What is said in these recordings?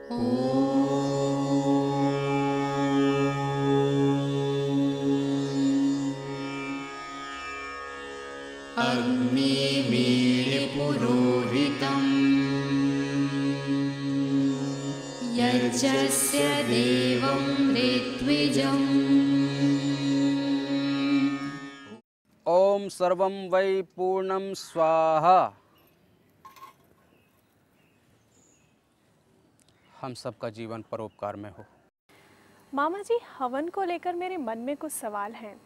अग्निमीळपुरोहितम् यज्ञस्य देवं ऋत्विजम्। ओम सर्वं वै पूर्णं स्वाहा। हम सबका जीवन परोपकार में हो। मामा जी, हवन को लेकर मेरे मन में कुछ सवाल हैं।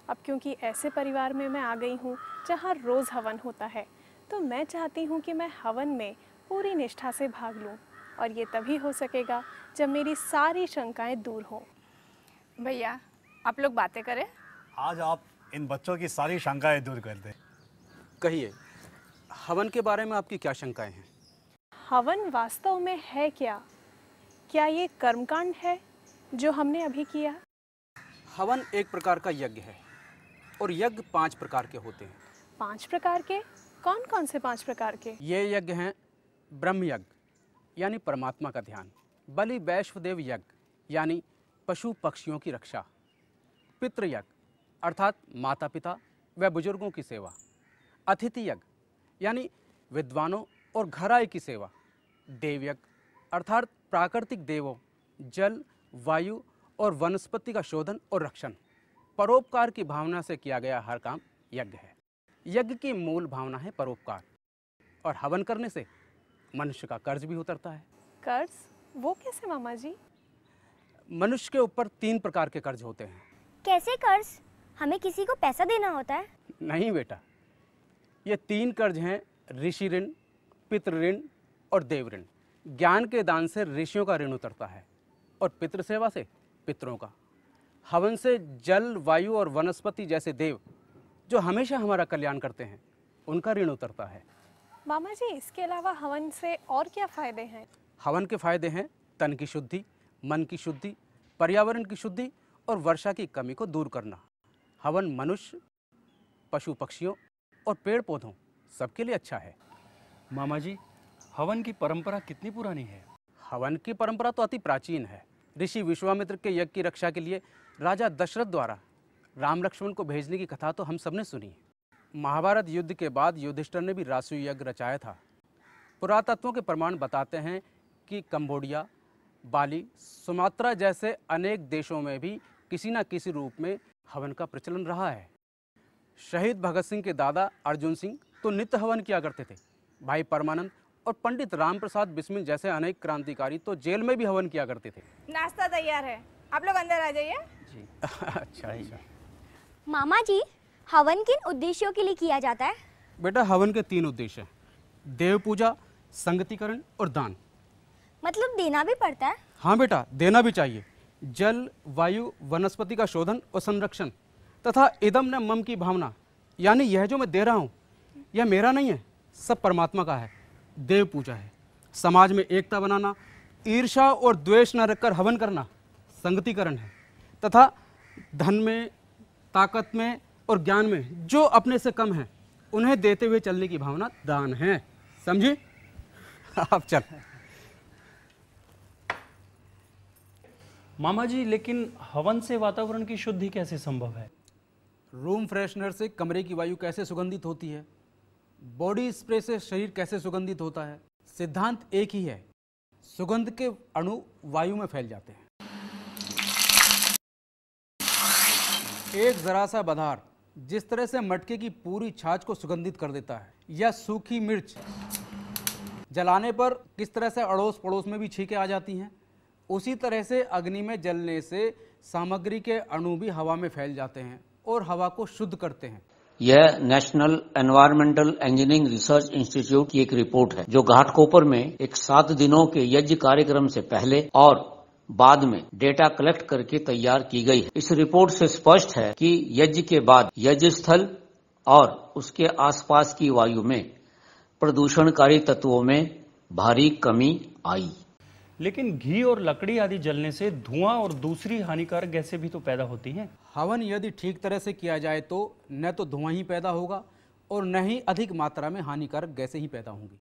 अब क्योंकि ऐसे परिवार में मैं आ गई हूँ जहाँ रोज़ हवन होता है, तो मैं चाहती हूँ कि मैं हवन में पूरी निष्ठा से भाग लूँ, और ये तभी हो सकेगा जब मेरी सारी शंकाएं दूर हों। भैया, आप लोग बातें करें। आज आप इन बच्चों की सारी शंकाएं दूर कर दें। कहिए, हवन के बारे में आपकी क्या शंकाएं हैं? हवन वास्तव में है क्या? क्या ये कर्मकांड है जो हमने अभी किया? हवन एक प्रकार का यज्ञ है, और यज्ञ 5 प्रकार के होते हैं। 5 प्रकार के? कौन कौन से 5 प्रकार के? ये यज्ञ हैं ब्रह्म यज्ञ यानी परमात्मा का ध्यान, बलि वैश्वदेव यज्ञ यानी पशु पक्षियों की रक्षा, पितृ यज्ञ अर्थात माता पिता व बुजुर्गों की सेवा, अतिथि यज्ञ यानी विद्वानों और घराई की सेवा, देव यज्ञ अर्थात प्राकृतिक देवों, जल, वायु और वनस्पति का शोधन और रक्षण। परोपकार की भावना से किया गया हर काम यज्ञ है। यज्ञ की मूल भावना है परोपकार, और हवन करने से मनुष्य का कर्ज भी उतरता है। कर्ज? वो कैसे मामा जी? मनुष्य के ऊपर 3 प्रकार के कर्ज होते हैं। कैसे कर्ज? हमें किसी को पैसा देना होता है? नहीं बेटा, ये 3 कर्ज हैं ऋषि ऋण, पितृ ऋण और देव ऋण। ज्ञान के दान से ऋषियों का ऋण उतरता है और पितृ सेवा से पितरों का। हवन से जल, वायु और वनस्पति जैसे देव जो हमेशा हमारा कल्याण करते हैं, उनका ऋण उतरता है। मामा जी, इसके अलावा हवन से और क्या फायदे हैं? हवन के फायदे हैं तन की शुद्धि, मन की शुद्धि, पर्यावरण की शुद्धि और वर्षा की कमी को दूर करना। हवन मनुष्य, पशु पक्षियों और पेड़ पौधों सबके लिए अच्छा है। मामा जी, हवन की परंपरा कितनी पुरानी है? हवन की परंपरा तो अति प्राचीन है। ऋषि विश्वामित्र के यज्ञ की रक्षा के लिए राजा दशरथ द्वारा राम लक्ष्मण को भेजने की कथा तो हम सबने सुनी है। महाभारत युद्ध के बाद युधिष्ठिर ने भी रासु यज्ञ रचाया था। पुरातत्वों के प्रमाण बताते हैं कि कंबोडिया, बाली, सुमात्रा जैसे अनेक देशों में भी किसी न किसी रूप में हवन का प्रचलन रहा है। शहीद भगत सिंह के दादा अर्जुन सिंह तो नित्य हवन किया करते थे। भाई परमानंद और पंडित राम प्रसाद बिस्मिल जैसे अनेक क्रांतिकारी तो जेल में भी हवन किया करते थे। नाश्ता तैयार है, आप लोग अंदर आ जाइए। जी अच्छा। मामा जी, हवन किन उद्देश्यों के लिए किया जाता है? बेटा, हवन के 3 उद्देश्य हैं: देव पूजा, संगतिकरण और दान। मतलब देना भी पड़ता है? हाँ बेटा, देना भी चाहिए। जल, वायु, वनस्पति का शोधन और संरक्षण तथा इदम न मम की भावना, यानी यह जो मैं दे रहा हूँ यह मेरा नहीं है, सब परमात्मा का है। देव पूजा है। समाज में एकता बनाना, ईर्ष्या और द्वेष न रखकर हवन करना संगतिकरण है। तथा धन में, ताकत में और ज्ञान में जो अपने से कम है उन्हें देते हुए चलने की भावना दान है। समझी? आप चल। मामा जी, लेकिन हवन से वातावरण की शुद्धि कैसे संभव है? रूम फ्रेशनर से कमरे की वायु कैसे सुगंधित होती है, बॉडी स्प्रे से शरीर कैसे सुगंधित होता है, सिद्धांत एक ही है। सुगंध के अणु वायु में फैल जाते हैं। एक जरा सा बधार जिस तरह से मटके की पूरी छाछ को सुगंधित कर देता है, या सूखी मिर्च जलाने पर किस तरह से अड़ोस पड़ोस में भी छींकें आ जाती हैं, उसी तरह से अग्नि में जलने से सामग्री के अणु भी हवा में फैल जाते हैं और हवा को शुद्ध करते हैं। यह national environmental engineering research institute की एक रिपोर्ट है जो घाटकोपर में एक 7 दिनों के यज्ञ कार्यक्रम से पहले और बाद में डेटा कलेक्ट करके तैयार की गई है। इस रिपोर्ट से स्पष्ट है कि यज्ञ के बाद यज्ञ स्थल और उसके आसपास की वायु में प्रदूषणकारी तत्वों में भारी कमी आई। लेकिन घी और लकड़ी आदि जलने से धुआं और दूसरी हानिकारक गैसें भी तो पैदा होती हैं। हवन यदि ठीक तरह से किया जाए तो न तो धुआं ही पैदा होगा और न ही अधिक मात्रा में हानिकारक गैसें ही पैदा होंगी।